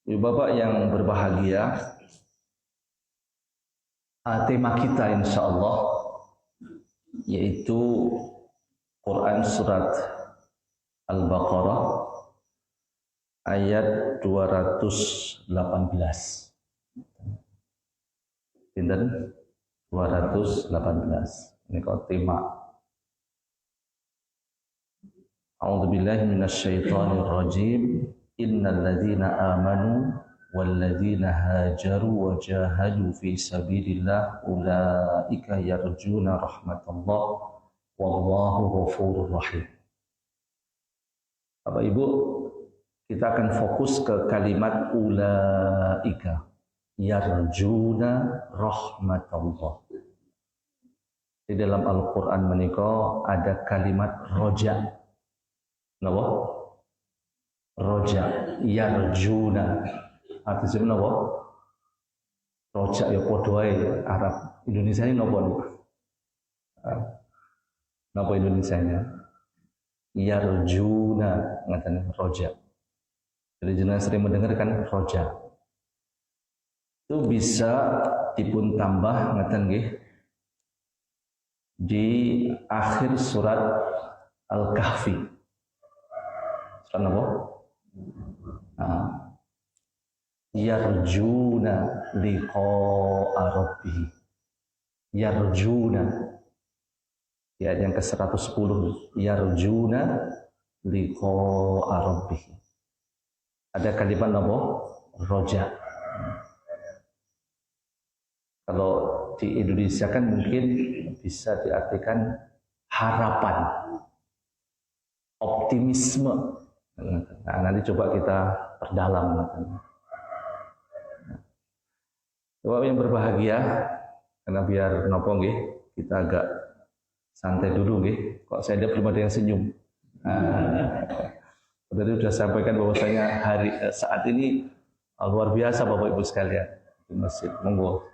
Ibu bapak yang berbahagia, tema kita insya Allah yaitu Quran surat Al-Baqarah ayat 218. Pinten? 218. Ini kok tema. A'udzubillahi minasyaitonir rajim. Innal ladzina amanu wal ladzina hajaru wa jahadu fi sabilillah ulaika yarjuna rahmatallah wallahu ghafurur rahim. Bapak Ibu, kita akan fokus ke kalimat ulaika yarjuna rahmatallah. Di dalam Al-Qur'an menika ada kalimat roja. Napa? Roja, yarjuna. Artinya napa? Roja ya padha wae Arab. Indonesia ini napa niku? Napa Indonesianya? Yarjuna, ngaten roja. Jadi jenengan sering mendengarkan roja. Itu bisa dipun tambah ngaten nggih di akhir surat Al-Kahfi. Surat napa? Yarjuna liqa'a rabbih. Yarjuna ya yang ke-110. Yarjuna liqa'a rabbih. Ada kalimat apa? Roja. Kalau di Indonesia kan mungkin bisa diartikan harapan, optimisme. Nah, nanti coba kita perdalam. Coba yang berbahagia, karena biar nopo nggih, kita agak santai dulu nggih. Kok saya lihat belum ada yang senyum. Tadi sudah sampaikan bahwasanya saat ini luar biasa Bapak Ibu sekalian di masjid. Monggo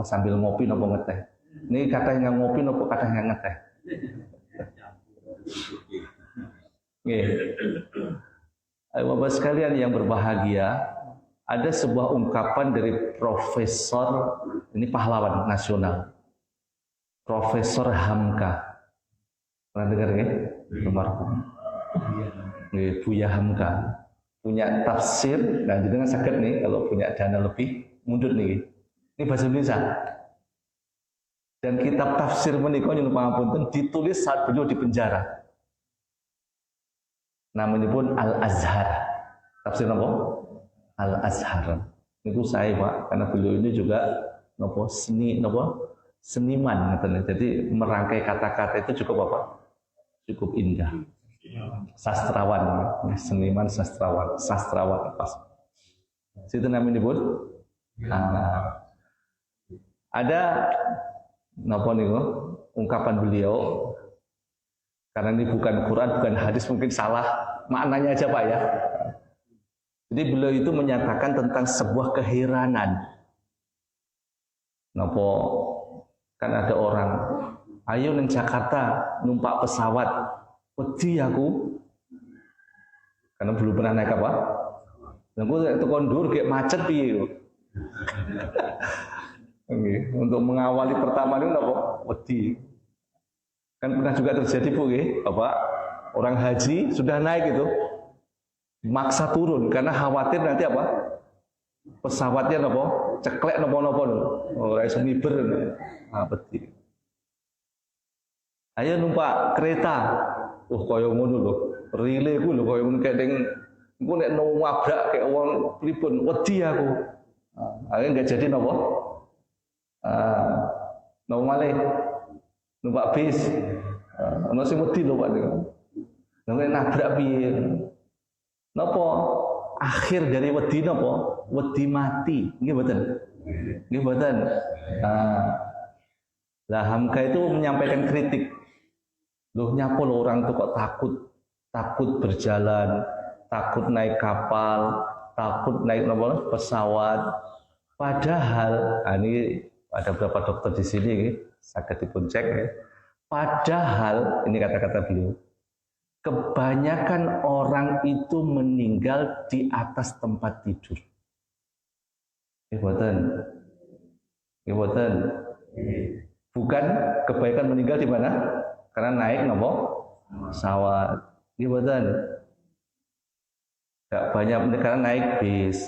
sambil ngopi nopo ngeteh. Ini katanya ngopi nopo katanya ngeteh. Ayo Bapak sekalian yang berbahagia, ada sebuah ungkapan dari Profesor, ini pahlawan nasional, Profesor Hamka. Pernah dengar nggih? Buya Hamka punya tafsir. Nah, jenengan saged nih kalau punya dana lebih mundur nih. Ini bahasa Indonesia. Dan kitab tafsir menika nyuwun pangapunten ditulis saat beliau di penjara. Namanya pun Al-Azhar. Tafsir apa? Al-Azhar. Itu saya Pak, karena beliau ini juga seniman. Jadi merangkai kata-kata itu cukup apa? Cukup indah. Sastrawan, seniman sastrawan pas. Situ namanya pun. Ada ungkapan beliau. Karena ini bukan Quran, bukan hadis, mungkin salah maknanya aja Pak ya. Jadi beliau itu menyatakan tentang sebuah keheranan. Kan ada orang, ayo nang Jakarta numpak pesawat, wedi aku, karena belum pernah naik apa. Aku tekan ndur kayak macet piye. Untuk mengawali pertama ini wedi. Kan pernah juga terjadi Bu, Bapak, orang haji sudah naik itu maksa turun karena khawatir nanti apa? Pesawatnya ceklek ora iso miber. Peti. Ayo numpak kereta. Kaya ngono lho. Rile ku lho kaya ngono kayak engko nek nabrak kayak wong pripun wedi aku. Akhirnya enggak jadi malih numpak bis. Ono sing wedi lho Pak. Nek nabrak piye? Napa akhir dari wedi napa? Wedi mati. Nggih mboten? Nggih mboten. Lah Hamka itu menyampaikan kritik. Loh nyapa lho orang tuh kok takut berjalan, takut naik kapal, takut naik pesawat. Padahal ini ada beberapa dokter di sini saged dipun cek ya. Padahal ini kata-kata beliau. kebanyakan orang itu meninggal di atas tempat tidur. Iboten. Bukan kebaikan meninggal di mana? Karena naik nopo pesawat. Iboten. Gak banyak karena naik bis.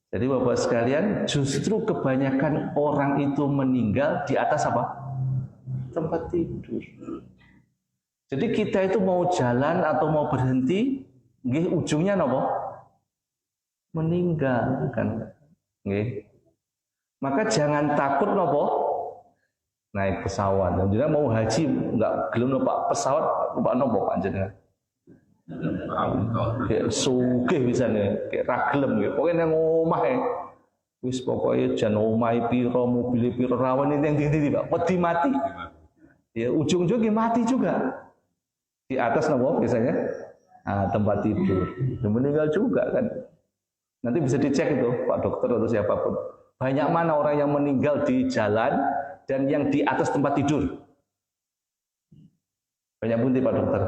Jadi Bapak sekalian, justru kebanyakan orang itu meninggal di atas apa? Tempat tidur. Jadi kita itu mau jalan atau mau berhenti, ujungnya nopo? Meninggal kan. Maka jangan takut nopo naik pesawat. Dan juga mau haji enggak gelem numpak pesawat, numpak nopo panjenengan. Kayak sugih bisane, kayak ragilem gitu. Pokoknya nang omah wis pokoknya jan omahe pira, mobil pira, rawan ini yang tinggi Pak. Wedi mati. Ya ujung-ujungnya mati juga. Di atas nopo biasanya tempat tidur. Dan meninggal juga kan. Nanti bisa dicek itu Pak dokter atau siapapun. Banyak mana orang yang meninggal di jalan dan yang di atas tempat tidur? Banyak bunti Pak dokter.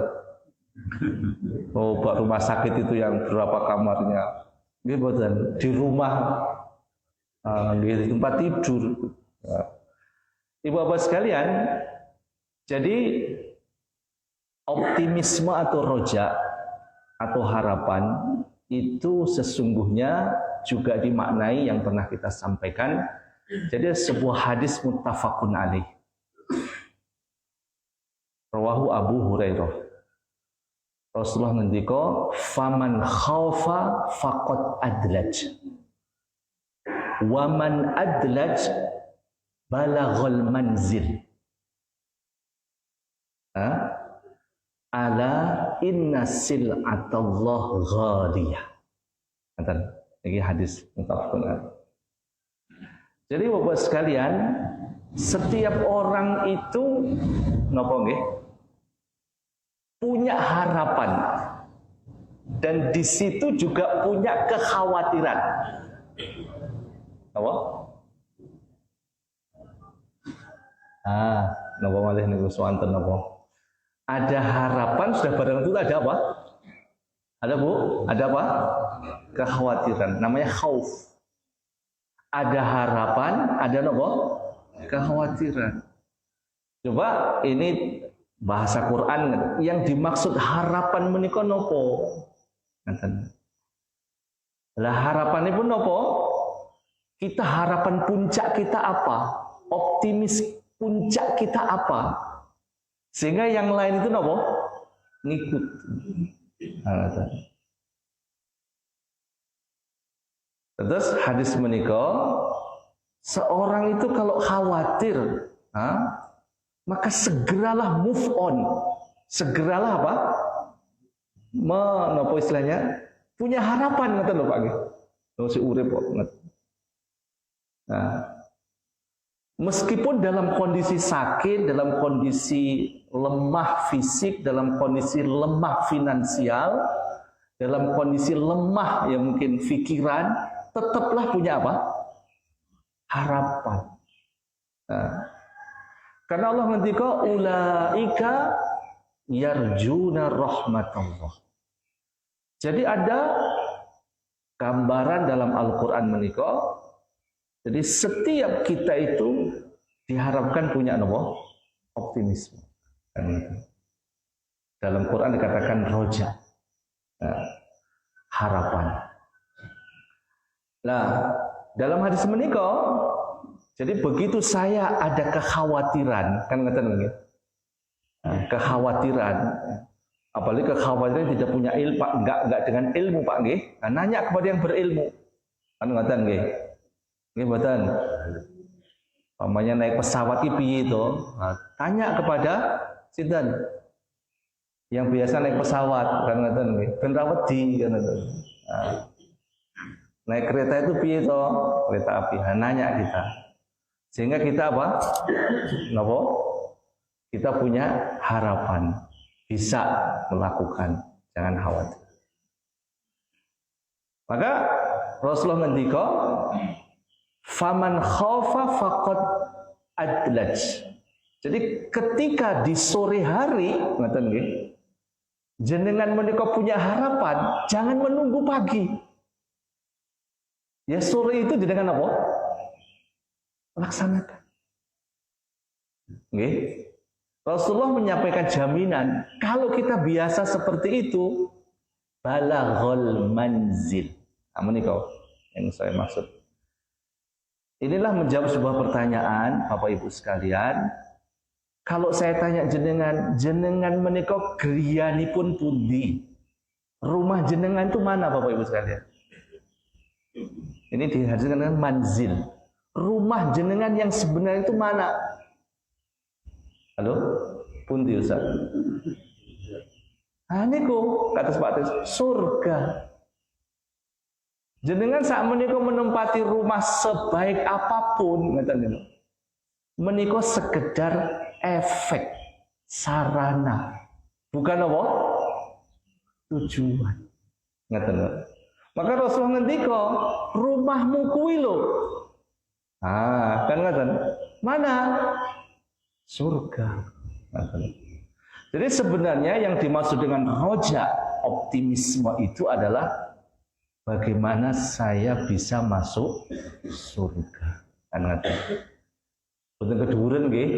Oh, Pak rumah sakit itu yang berapa kamarnya? Di rumah, di tempat tidur. Ibu bapak sekalian, jadi optimisme atau roja atau harapan itu sesungguhnya juga dimaknai yang pernah kita sampaikan. Jadi sebuah hadis muttafaqun alaih. Rawahu Abu Hurairah. Rasulullah ngendika, "Faman khaufa faqad adlaj. Wa man adlaj balaghal manzil." Ala inna sil'atallah ghaliyah. Ini hadis muttafaqun alaih. Jadi Bapak sekalian, setiap orang itu napa nggih? Punya harapan. Dan di situ juga punya kekhawatiran. Apa? Napa malih niku swanten napa? Ada harapan, sudah barang itu ada apa? Ada Bu? Ada apa? Kekhawatiran. Namanya khauf. Ada harapan, ada apa? Kekhawatiran. Coba ini bahasa Quran yang dimaksud harapan menika nopo? Lah harapan pun nopo? Kita harapan puncak kita apa? Optimis puncak kita apa? Sehingga yang lain itu nopo? Ngikut. Terus hadis menika, seorang itu kalau khawatir, maka segeralah move on. Segeralah apa? Menapa istilahnya? Punya harapan ngoten lho Pak nggih. Si urip kok. Meskipun dalam kondisi sakit, dalam kondisi lemah fisik, dalam kondisi lemah finansial, dalam kondisi lemah yang mungkin pikiran, tetaplah punya apa? Harapan. Karena Allah ngendika ulaika yarjuna rahmatullah. Jadi ada gambaran dalam Al-Qur'an menika. Jadi setiap kita itu diharapkan punya apa? Optimisme. Dalam Quran dikatakan roja. Harapan. Nah, dalam hadis menika, jadi begitu saya ada kekhawatiran, kan ngeten nggih. Kekhawatiran. Apalagi kekhawatiran tidak punya ilmu, Pak, enggak dengan ilmu, Pak nggih. Nanya kepada yang berilmu. Kan ngeten nggih. Nggih mboten. Pamannya naik pesawat iki piye to? Tanya kepada sinten? Yang biasa naik pesawat, kan ngoten nggih. Ben ra wedi kan ngoten. Naik kereta itu piye to? Kereta api. Nanya kita. Sehingga kita apa? Napa? Kita punya harapan bisa melakukan, jangan khawatir. Maka Rasulullah ngendika, "Faman khaufa faqad adlaj." Jadi ketika di sore hari, ngoten nggih, jenengan menika punya harapan, jangan menunggu pagi. Ya sore itu jenengan apa? Laksanakan. Nggih. Rasulullah menyampaikan jaminan, kalau kita biasa seperti itu, balaghul manzil. Menika yang saya maksud. Inilah menjawab sebuah pertanyaan, Bapak Ibu sekalian. Kalau saya tanya jenengan menika griyanipun pundi? Rumah jenengan itu mana, Bapak Ibu sekalian? Ini dihadirkan dengan manzil. Rumah jenengan yang sebenarnya itu mana? Halo? Pundi Ustaz? Niku kata sepatu surga. Jenengan saat menika menempati rumah sebaik apapun, menika sekedar efek, sarana, bukan apa? Tujuan. Ngeten. Maka Rasulullah ngendika, rumahmu kuwi lho. Kan ngeten. Mana? Surga. Ngeten. Jadi sebenarnya yang dimaksud dengan roja, optimisme itu adalah bagaimana saya bisa masuk surga. Kan ngeten. Boten keduren nggih.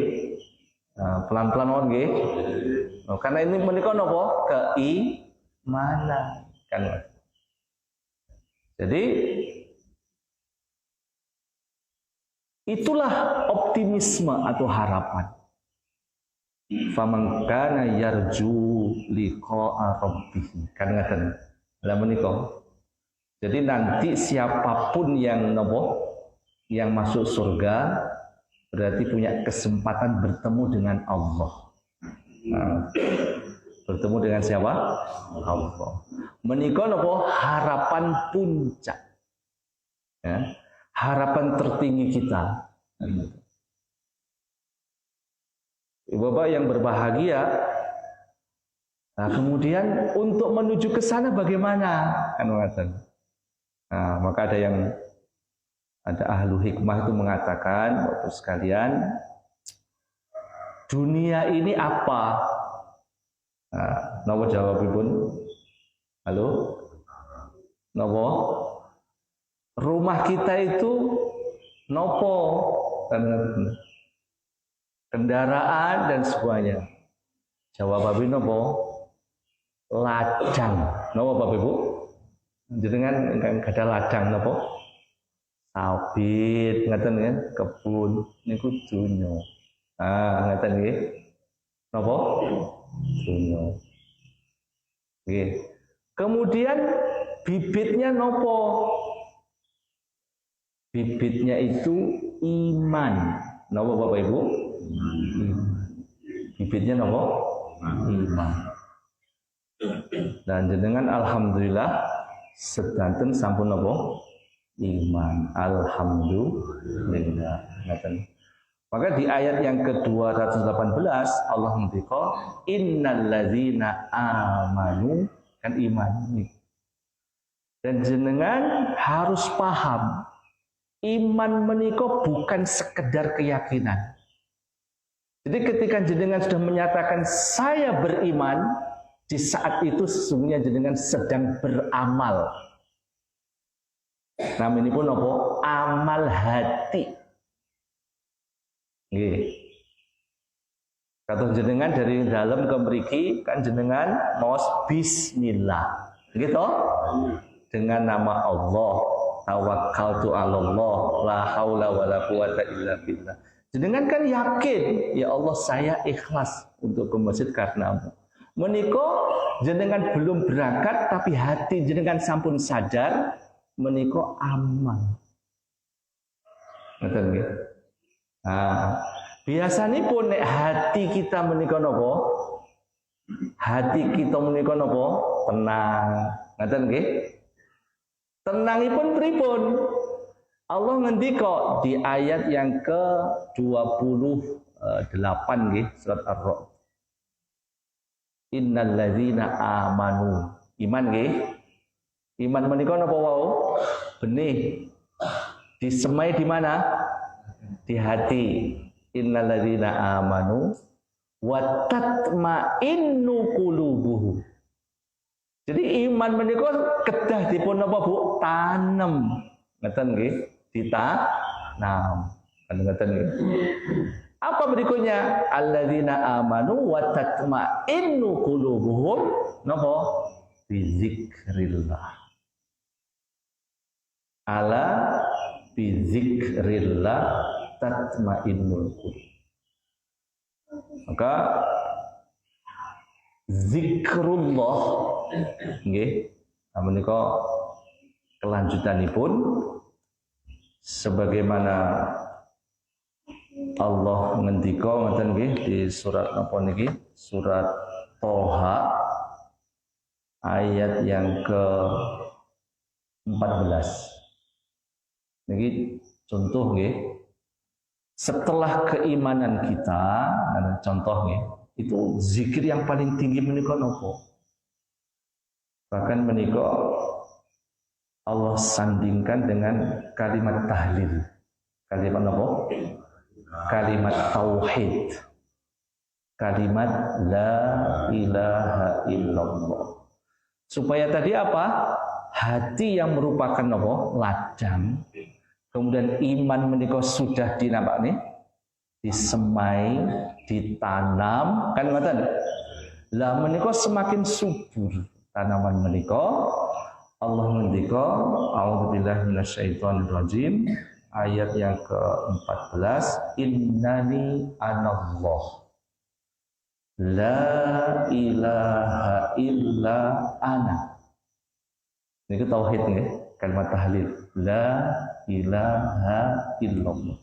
Pelan-pelan mawon nggih. Karena ini menika napa? Keimanan. Kan. Jadi itulah optimisme atau harapan. Faman kana yarju liqa'a rabbih. Kan ngaten. Lah menika. Jadi nanti siapapun yang yang masuk surga berarti punya kesempatan bertemu dengan Allah. Bertemu dengan siapa? Allah. Menika harapan puncak. Ya. Harapan tertinggi kita. Bapak yang berbahagia. Nah, kemudian untuk menuju ke sana bagaimana? Maka ada ahlu hikmah itu mengatakan, Bapak sekalian, dunia ini apa? Napa jawabipun? Halo? Napa? Rumah kita itu nopo? Kendaraan dan semuanya. Jawabipun nopo? Ladang. Napa Bapak Ibu? Jenengan ada ladang nopo? Sawit, ngeten kan, kebun niku dunya. Ngeten nggih. Napa? Dunya. Nggih. Kemudian bibitnya nopo? Bibitnya itu iman. Napa Bapak Ibu? Bibitnya nopo? Iman. Dan jenengan alhamdulillah sedanten sampun nopo? Iman. Alhamdulillah. Maka di ayat yang ke-218 Allah mendika innalladzina amanu, kan iman ini. Dan jenengan harus paham iman menika bukan sekedar keyakinan. Jadi ketika jenengan sudah menyatakan saya beriman, di saat itu sesungguhnya jenengan sedang beramal. Ini pun apa? Amal hati. Nggih. Kata jenengan dari dalam ke mriki kan jenengan maos bismillah. Gitu? Dengan nama Allah, tawakkaltu 'alallah, la haula wala quwata illa billah. Jenengan kan yakin, ya Allah saya ikhlas untuk ke masjid karenamu. Menika jenengan belum berangkat tapi hati jenengan sampun sadar menika amal. Ngoten nggih. Biasanya pun nek hati kita menika napa? Hati kita menika napa? Tenang. Ngoten nggih. Tenangipun pripun? Allah ngendika di ayat yang ke-28 nggih, surat Ar-Ra'd. Innal ladzina amanu. Iman nggih. Iman menika napa wau? Benih. Disemai di mana? Di hati. innalladzina amanu wa tatma'innu qulubuhum. Jadi iman menika kedah dipun napa Bu? Tanem. Ngeten nggih, ditanam. Kan ngeten nggih. Apa berikutnya? Alladzina amanu wa tatma'innu qulubuhum napa? Bi dzikrillah. Ala bi dzikrillah tatma'innul qulub. Maka zikrullah nggih menika kelanjutanipun sebagaimana Allah ngendika ngoten nggih di surat napa niki? Surat Toha ayat yang ke-14. Niki contoh nggih. Setelah keimanan kita, contoh nggih, itu zikir yang paling tinggi menika napa? Bahkan menika Allah sandingkan dengan kalimat tahlil. Kalimat napa? Kalimat tauhid. Kalimat la ilaha illallah. Supaya tadi apa? Hati yang merupakan napa? Ladang. Kemudian iman menika sudah dinapakne, disemai, ditanam, kan ngoten. Lah menika semakin subur tanaman menika. Allah ngendika, a'udzubillahi minasyaitonir rajim, ayat yang ke-14, innani anallah. La ilaha illa ana. Niki tauhid nggih, kalimat tahlil. La ilaha illallah.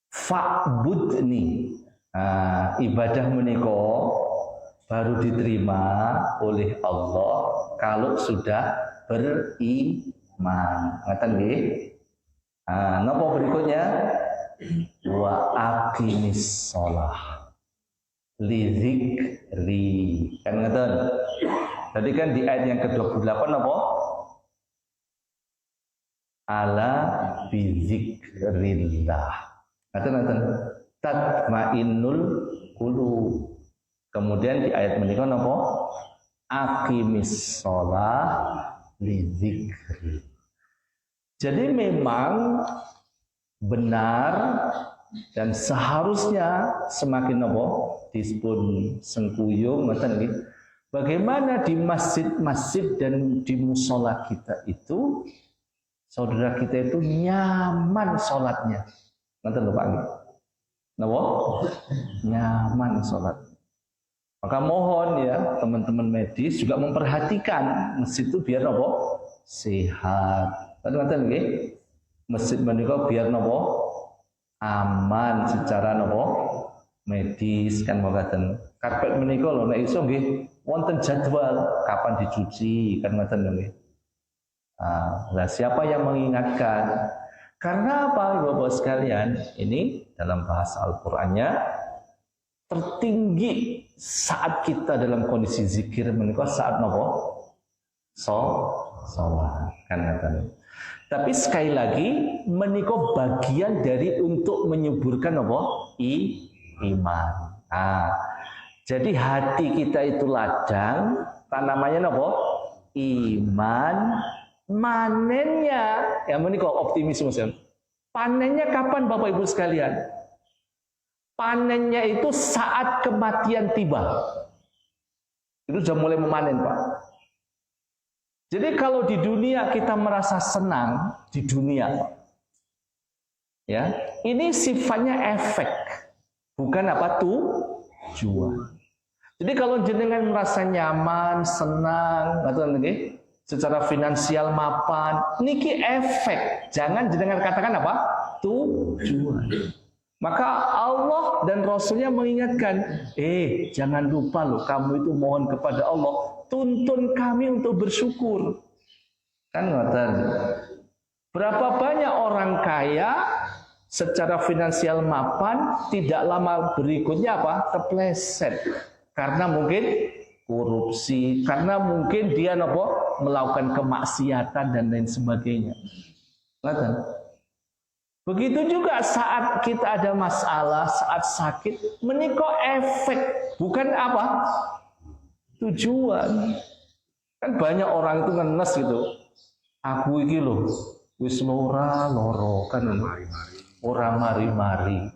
Fa'budni. Ibadah menika baru diterima oleh Allah kalau sudah beriman. Ngaten nggih? Napa berikutnya? Wa aqimis shalah li dzikri. Kan ngaten. Tadi kan di ayat yang ke-28 apa? Ala bizikrillah. Ngaten tatmainnul qulub. Kemudian di ayat menika napa? Aqimis shalah li dzikri. Jadi memang benar dan seharusnya semakin napa? Dispun sengkuyung ngoten nggih. Bagaimana di masjid-masjid dan di musola kita itu saudara kita itu nyaman sholatnya. Nanti lupa lagi. Napa? Nyaman sholat. Maka mohon ya teman-teman medis juga memperhatikan masjid itu biar napa? Sehat. Nanti nggih. Masjid menika biar napa? Aman secara napa? Medis kan mboten. Karpet menika lho nek iso nggih wonten jadwal kapan dicuci kan ngoten nggih. Nah, siapa yang mengingatkan? Karena apa, Bapak sekalian? Ini dalam bahasa Al-Qur'annya tertinggi saat kita dalam kondisi zikir menika saat napa? Salat kan ngoten. Tapi sekali lagi menika bagian dari untuk menyuburkan apa? Iman. Jadi hati kita itu ladang, tanamannya apa? Iman. Manennya, ya menika optimisme. Panennya kapan Bapak Ibu sekalian? Panennya itu saat kematian tiba. Itu sudah mulai memanen, Pak. Jadi kalau di dunia kita merasa senang di dunia, Pak. Ya, ini sifatnya efek, bukan apa tujuan. Jadi kalau jenengan merasa nyaman, senang, atau nggih, secara finansial mapan, niki efek. Jangan jenengan katakan apa? Tujuan. Maka Allah dan Rasulnya mengingatkan, jangan lupa loh, kamu itu mohon kepada Allah, tuntun kami untuk bersyukur. Kan ngoten. Berapa banyak orang kaya secara finansial mapan, tidak lama berikutnya apa? Kepleset. Karena mungkin korupsi, karena mungkin dia melakukan kemaksiatan dan lain sebagainya. Ngoten. Begitu juga saat kita ada masalah, saat sakit, menika efek, bukan apa? Tujuan. Kan banyak orang itu ngenes gitu. Aku iki lho wis lara kan ora mari-mari.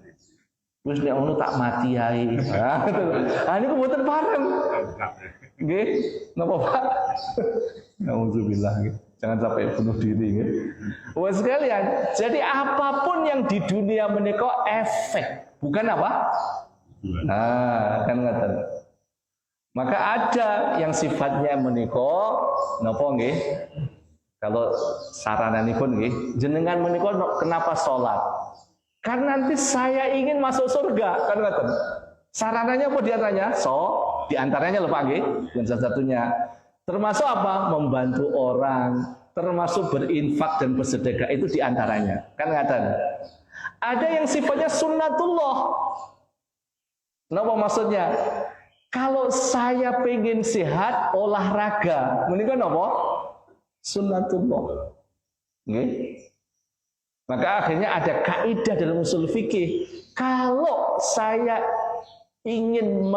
Wis nek ngono tak mati ae. Ah niku mboten parem. Nggih, napa Pak? Nauzubillah nggih. Jangan sampai bunuh diri nggih. Wes sekalian, jadi apapun yang di dunia menika efek, bukan apa? Nah, kan ngaten. Maka ada yang sifatnya menika napa nggih? Kalau sarananipun nggih, jenengan menika kenapa salat? Kan nanti saya ingin masuk surga, kan ngaten. Sarananya apa diantaranya? Diantaranya lho Pak nggih, dan salah satunya termasuk apa? Membantu orang, termasuk berinfak dan bersedekah, itu diantaranya. Kan ngaten. Ada yang sifatnya sunnatullah. Napa maksudnya? Kalau saya pengen sehat, olahraga, menika napa? Sunnatullah. Nggih. Maka akhirnya ada kaidah dalam usul fikih. Kalau saya ingin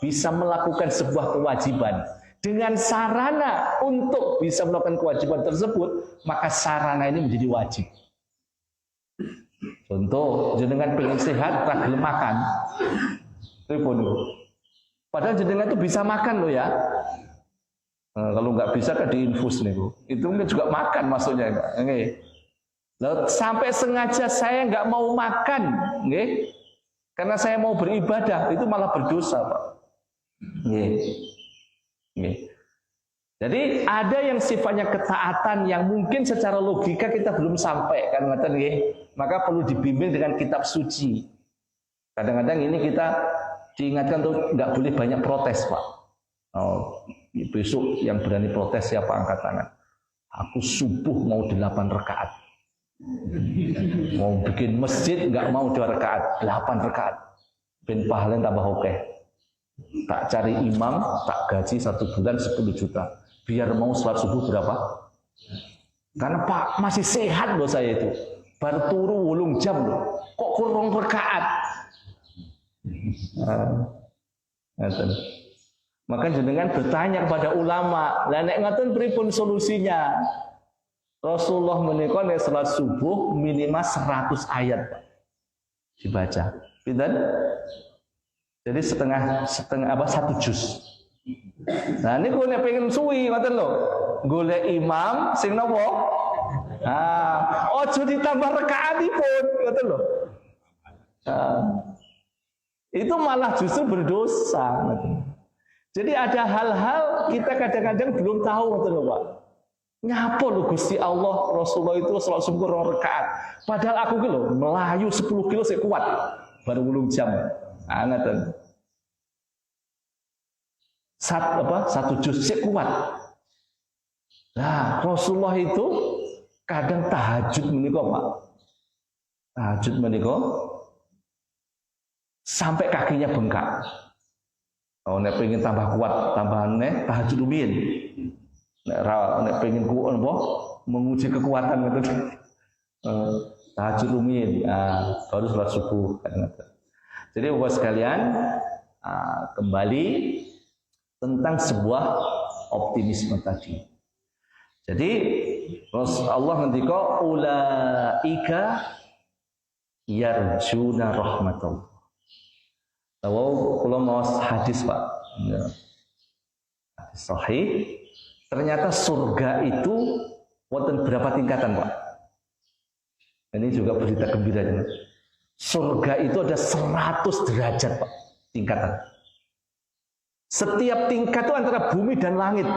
bisa melakukan sebuah kewajiban dengan sarana untuk bisa melakukan kewajiban tersebut, maka sarana ini menjadi wajib. Contoh, jenengan pengen sehat, ra gelem makan. Padahal jenengan itu bisa makan loh ya. Kalau nggak bisa kan diinfus nih Bu. Itu mungkin juga makan maksudnya enggak. Nggih. Lalu sampai sengaja saya nggak mau makan, nggih. Karena saya mau beribadah, itu malah berdosa, Pak. Nggih. Nggih. Jadi ada yang sifatnya ketaatan yang mungkin secara logika kita belum sampai, kan ngaten nggih. Maka perlu dibimbing dengan kitab suci. Kadang-kadang ini kita diingatkan tuh nggak boleh banyak protes, Pak. Oh, besok yang berani protes siapa angkat tangan? Aku subuh mau 8 rakaat. Mau bikin masjid nggak mau 2 rakaat, 8 rakaat. Ben pahalanya tambah oke. Tak cari imam, tak gaji 1 bulan 10 juta. Biar mau sholat subuh berapa? Karena Pak masih sehat loh saya itu. Baru turu 8 jam loh. Kok kurang rakaat? Maka jenengan bertanya kepada ulama, lah nek ngoten pripun solusinya? Rasulullah menika nek salat subuh minimal 100 ayat, Pak. Dibaca. Pinten? Jadi setengah 1 juz. Nah niku nek pengen suwi ngoten lho. Golek imam sing napa? Ah, ojo ditambah rakaatipun, ngoten lho. Itu malah justru berdosa. Jadi ada hal-hal kita kadang-kadang belum tahu, betul Pak. Nyapa lho Gusti Allah, Rasulullah itu salat subuh 2 rakaat. Padahal aku ki lho melayu 10 kilo saya kuat. Baru 8 jam. Ngaten. 1 juz saya kuat. Nah, Rasulullah itu kadang tahajud menika, Pak. Tahajud menika sampai kakinya bengkak. Oh, nek pengen tambah kuat, tambahannya tahajud rumiyin. Nek pengen kuat apa? Menguji kekuatan gitu. Tahajud rumiyin, baru sholat subuh. Jadi Bapak sekalian, kembali tentang sebuah optimisme tadi. Jadi Allah ngendika ulaika yarjuna rahmatullah. Tahu kalau mau hadis Pak, ya. Hadis sahih. Ternyata surga itu wonten berapa tingkatan Pak? Ini juga berita gembira. Surga itu ada 100 derajat Pak, tingkatan. Setiap tingkat itu antara bumi dan langit.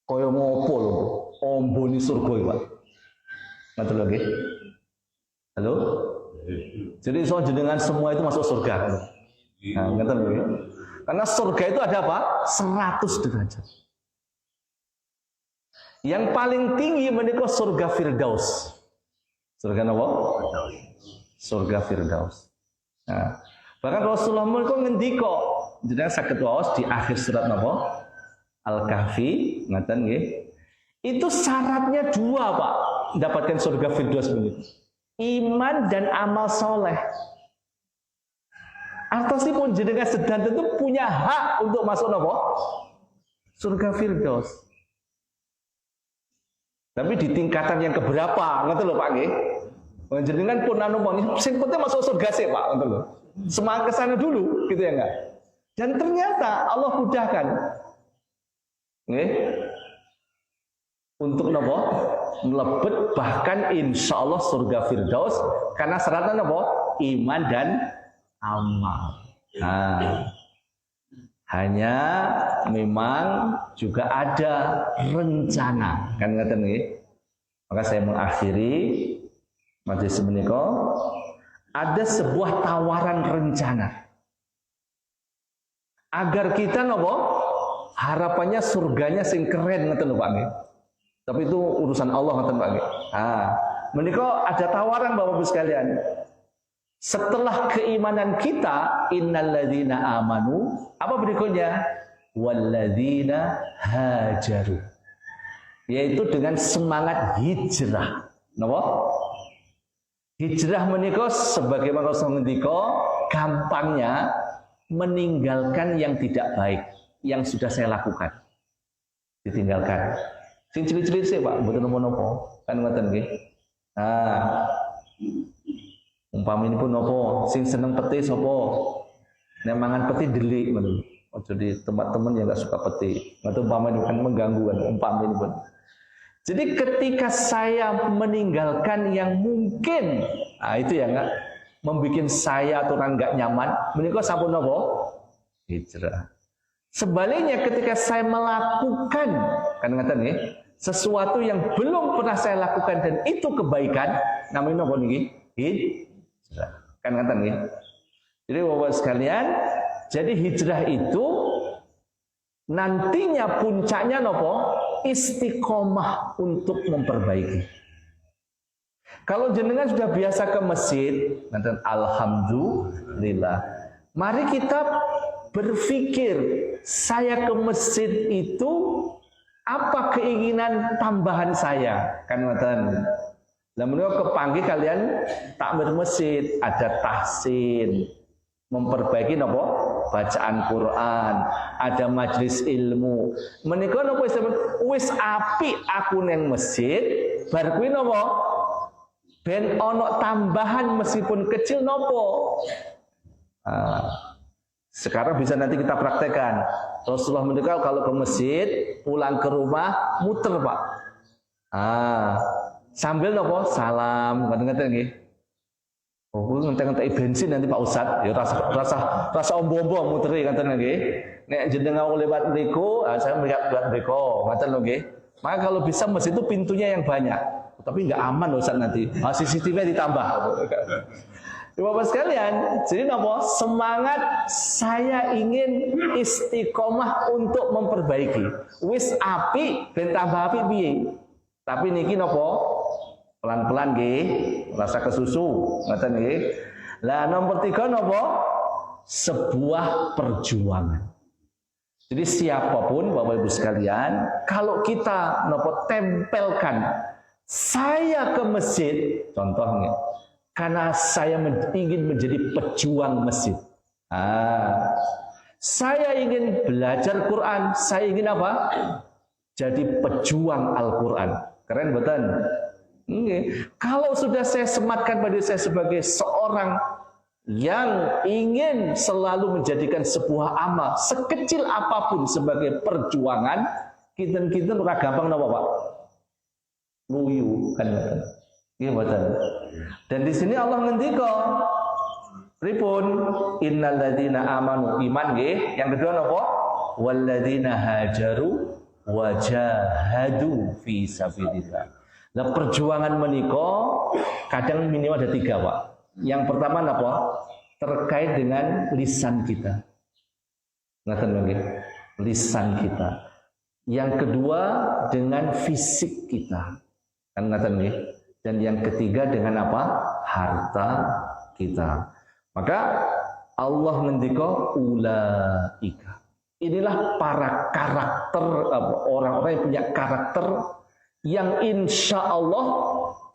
Kaya ngopo lho, omboni surga Pak. Ngoten lho nggih. Halo? Jadi soal jenengan semua itu masuk surga. Nah, ngerti ya? Karena surga itu ada apa? 100 derajat. Yang paling tinggi menika surga Firdaus. Surga apa? Surga Firdaus. Nah, bahkan Rasulullah menika ngendika, jenengan saged waos di akhir surat napa? Al-Kahfi, ngaten nggih. Itu syaratnya 2, Pak, mendapatkan surga Firdaus menika. iman dan amal soleh. Artosipun jenengan sedanten itu punya hak untuk masuk napa? Surga Firdaus. Tapi di tingkatan yang keberapa? Ngoten lho Pak nggih. Jenengan pun anu sing penting masuk surga sih Pak, ngoten lho. Semangat ke sana dulu gitu ya enggak? Dan ternyata Allah mudahkan. Nggih. Untuk napa? Mlebet bahkan insya Allah surga Firdaus karena syaratnya napa? Iman dan amal. Nah, hanya memang juga ada rencana, kan ngaten nggih. Maka saya mengakhiri majelis menika ada sebuah tawaran rencana agar kita napa? Harapannya surganya sing keren ngaten lho Pak nggih. Tapi itu urusan Allah ngaten Pak nggih. Ah, menika ada tawaran Bapak-Ibu sekalian. Setelah keimanan kita, innalladzina amanu, apa berikutnya? Walladzina hajaru. Yaitu dengan semangat hijrah. Napa? Hijrah menika sebagaimana Rasul ngendika, gampangnya meninggalkan yang tidak baik yang sudah saya lakukan. Ditinggalkan. Sing cilik-cilik sih Pak, mboten napa-napa. Kan ngoten nggih. Nah, umpamine pun napa sing seneng peti sapa? Nek mangan peti delik ngono. Aja di tempat temen yang enggak suka peti. Ngoten umpamine kan mengganggu kan umpamine pun. Jadi ketika saya meninggalkan yang mungkin itu ya enggak membuat saya atau orang enggak nyaman, menika sampun napa? Hijrah. Sebaliknya ketika saya melakukan kan ngaten nggih, sesuatu yang belum pernah saya lakukan dan itu kebaikan, namanya napa niki? Hijrah. Kan ngaten nggih. Jadi Bapak sekalian, jadi hijrah itu nantinya puncaknya napa? Istiqomah untuk memperbaiki. Kalau jenengan sudah biasa ke masjid, ngaten alhamdulillah. Mari kita berpikir, saya ke masjid itu apa keinginan tambahan saya? Kan ngoten. Lah menika kepanggih kalian takmir masjid, ada tahsin, memperbaiki napa? Bacaan Quran, ada majelis ilmu. Menika napa wis apik aku nang masjid, bar kuwi napa? Ben ana tambahan meskipun kecil napa? Sekarang bisa nanti kita praktekkan. Rasulullah menikah kalau ke masjid, pulang ke rumah, muter Pak. Sambil nopo salam, ngaten-ngaten nggih. Oh, ngentek-ngentek bensin nanti Pak Ustad, ya rasa ombo-ombo muteri ngaten nggih. Nek jenengan lewat mriku, saya lewat mriku, ngaten lho nggih. Maka kalau bisa masjid itu pintunya yang banyak. Tapi enggak aman Ustad nanti. CCTV ditambah. Bapak sekalian, jadi napa? Semangat saya ingin istiqomah untuk memperbaiki. Wis api ben tambah api piye? Tapi niki napa? Pelan-pelan nggih, rasa kesusu, ngoten nggih. Lah nomor 3 napa? Sebuah perjuangan. Jadi siapapun Bapak Ibu sekalian, kalau kita napa tempelkan saya ke masjid, contohnya karena saya ingin menjadi pejuang masjid. Saya ingin belajar Quran. Saya ingin apa? Jadi pejuang Al-Quran. Keren betul? Kalau sudah saya sematkan pada saya sebagai seorang yang ingin selalu menjadikan sebuah amal sekecil apapun sebagai perjuangan, kita ora gampang napa Pak? Luyu kan betul. Iya betul. Dan di sini Allah ngendika, pripun? Innalladzina amanu, iman nggih. Yang kedua napa? Walladzina hajaru wajahadu fi sabilillah. Nah, perjuangan menika kadang minimal ada 3, Pak. Yang pertama napa? Terkait dengan lisan kita. Ngaten nggih. Lisan kita. Yang kedua dengan fisik kita. Kan ngaten nggih. Dan yang ketiga dengan apa? Harta kita. Maka Allah ngendika ulaika. Inilah para karakter orang-orang yang punya karakter yang insya Allah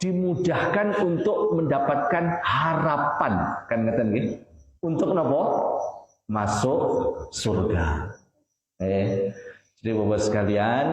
dimudahkan untuk mendapatkan harapan, kan ngeten nggih? Untuk napa? Masuk surga. Jadi Bapak sekalian,